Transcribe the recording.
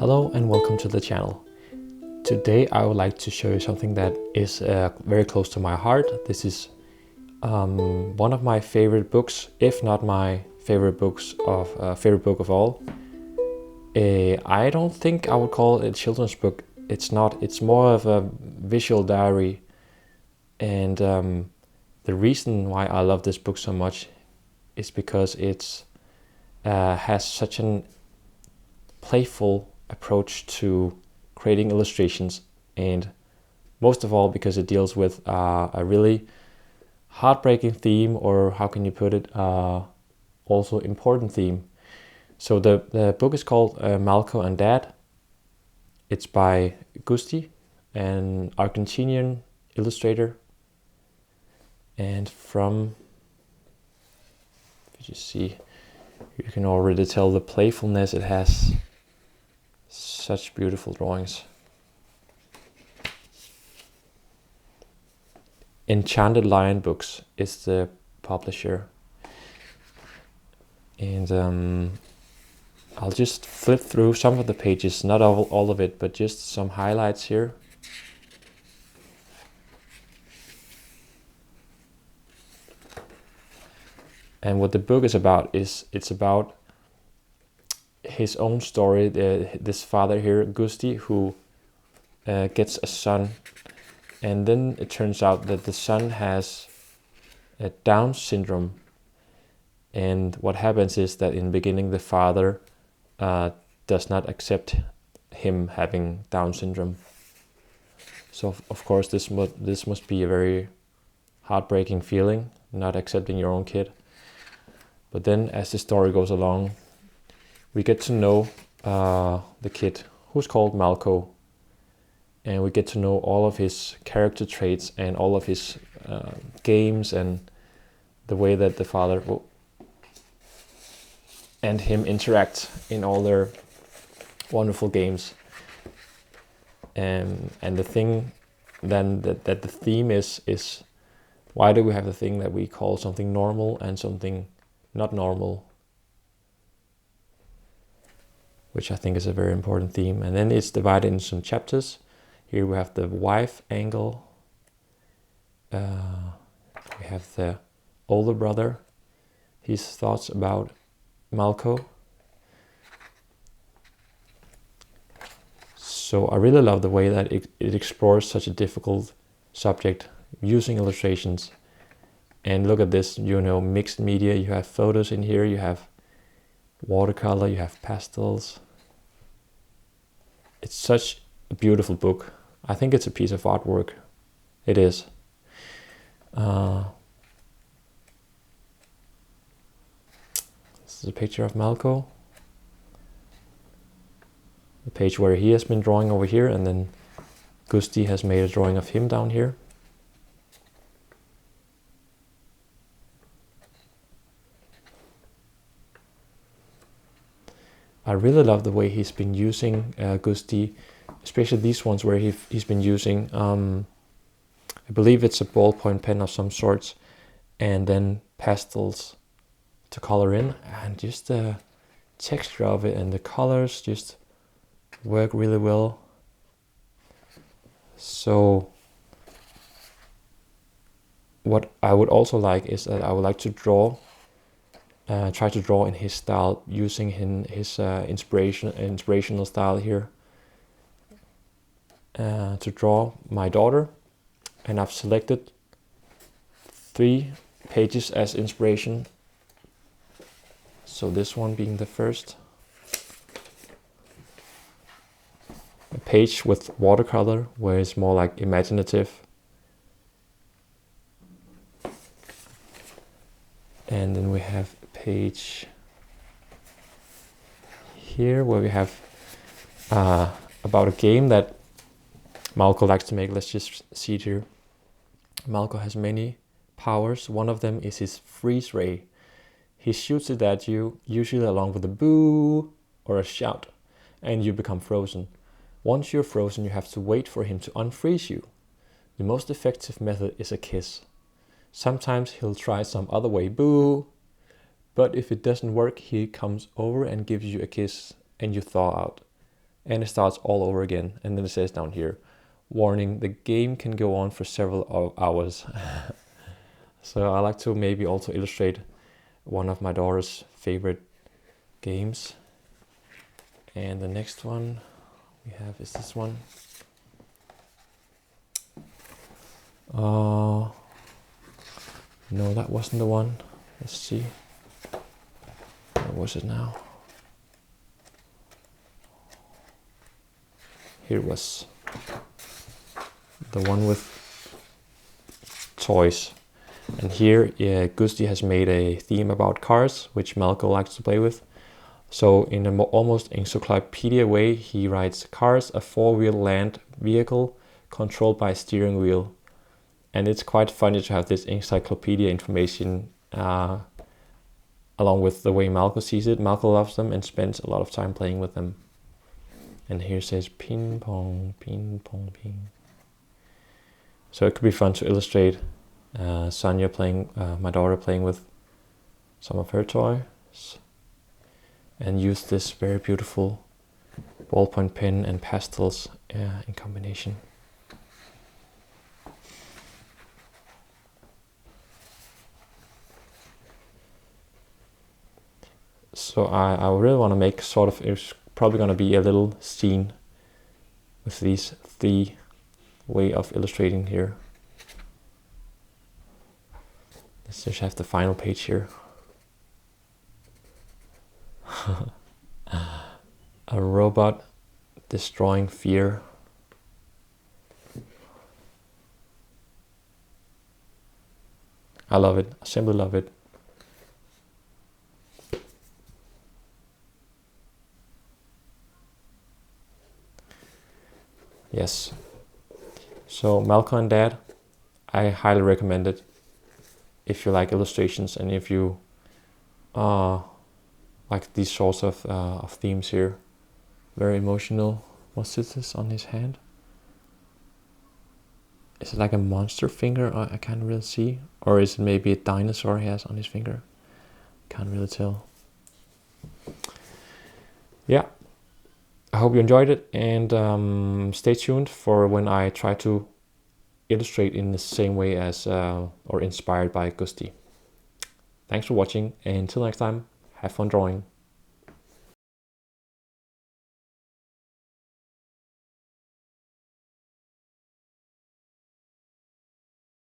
Hello and welcome to the channel. Today I would like to show you something that is very close to my heart. This is one of my favorite books, if not my favorite book of all. I don't think I would call it a children's book. It's not. It's more of a visual diary. And the reason why I love this book so much is because it has such an playful approach to creating illustrations, and most of all because it deals with a really heartbreaking theme, or how can you put it, also important theme. So the book is called Mallko and Dad. It's by Gustí, an Argentinian illustrator, and from, if you see, you can already tell the playfulness. It has such beautiful drawings. Enchanted Lion Books is the publisher, and I'll just flip through some of the pages, not all of it, but just some highlights here. And what the book is about is it's about his own story. This father here, Gustí, who gets a son, and then it turns out that the son has a Down syndrome. And what happens is that in the beginning the father does not accept him having Down syndrome. So of course this must be a very heartbreaking feeling, not accepting your own kid. But then as the story goes along, we get to know the kid, who's called Mallko, and we get to know all of his character traits and all of his games, and the way that the father and him interact in all their wonderful games. And the thing then that the theme is why do we have the thing that we call something normal and something not normal, which I think is a very important theme. And then it's divided into some chapters. Here we have the wife angle. We have the older brother, his thoughts about Mallko. So I really love the way that it explores such a difficult subject using illustrations. And look at this, mixed media. You have photos in here, you have watercolor, you have pastels. It's such a beautiful book. I think it's a piece of artwork. It is. This is a picture of Mallko. The page where he has been drawing over here, and then Gustí has made a drawing of him down here. I really love the way he's been using Gustí, especially these ones where he's been using, I believe it's a ballpoint pen of some sorts, and then pastels to color in, and just the texture of it and the colors just work really well. So what I would also like is that I would like to try to draw in his style, using his inspirational style here, to draw my daughter. And I've selected 3 pages as inspiration. So this one being the first. A page with watercolor where it's more like imaginative. And then we have a page here where we have about a game that Mallko likes to make. Let's just see it here. Mallko has many powers. One of them is his freeze ray. He shoots it at you, usually along with a boo or a shout, and you become frozen. Once you're frozen, you have to wait for him to unfreeze you. The most effective method is a kiss. Sometimes he'll try some other way, boo, but if it doesn't work, he comes over and gives you a kiss and you thaw out. and it starts all over again. And then it says down here, warning, the game can go on for several hours. So I like to maybe also illustrate one of my daughter's favorite games. And the next one we have is this one. No, that wasn't the one. Let's see. What was it now? Here was the one with toys. And here Gustí has made a theme about cars, which Mallko likes to play with. So in an almost encyclopedia way, he writes, cars, a four-wheel land vehicle controlled by a steering wheel. And it's quite funny to have this encyclopedia information along with the way Mallko sees it. Mallko loves them and spends a lot of time playing with them. And here says ping pong, ping pong, ping. So it could be fun to illustrate Sonia playing, my daughter playing with some of her toys, and use this very beautiful ballpoint pen and pastels in combination. So I really want to make sort of, it's probably going to be a little scene with these three way of illustrating here. Let's just have the final page here. A robot destroying fear. I love it. I simply love it. Yes. So Mallko and Dad, I highly recommend it if you like illustrations and if you like these sorts of themes here. Very emotional. What's this on his hand? Is it like a monster finger? I can't really see. Or is it maybe a dinosaur he has on his finger? Can't really tell. Yeah. I hope you enjoyed it, and stay tuned for when I try to illustrate in the same way as or inspired by Gustí. Thanks for watching, and until next time, have fun drawing.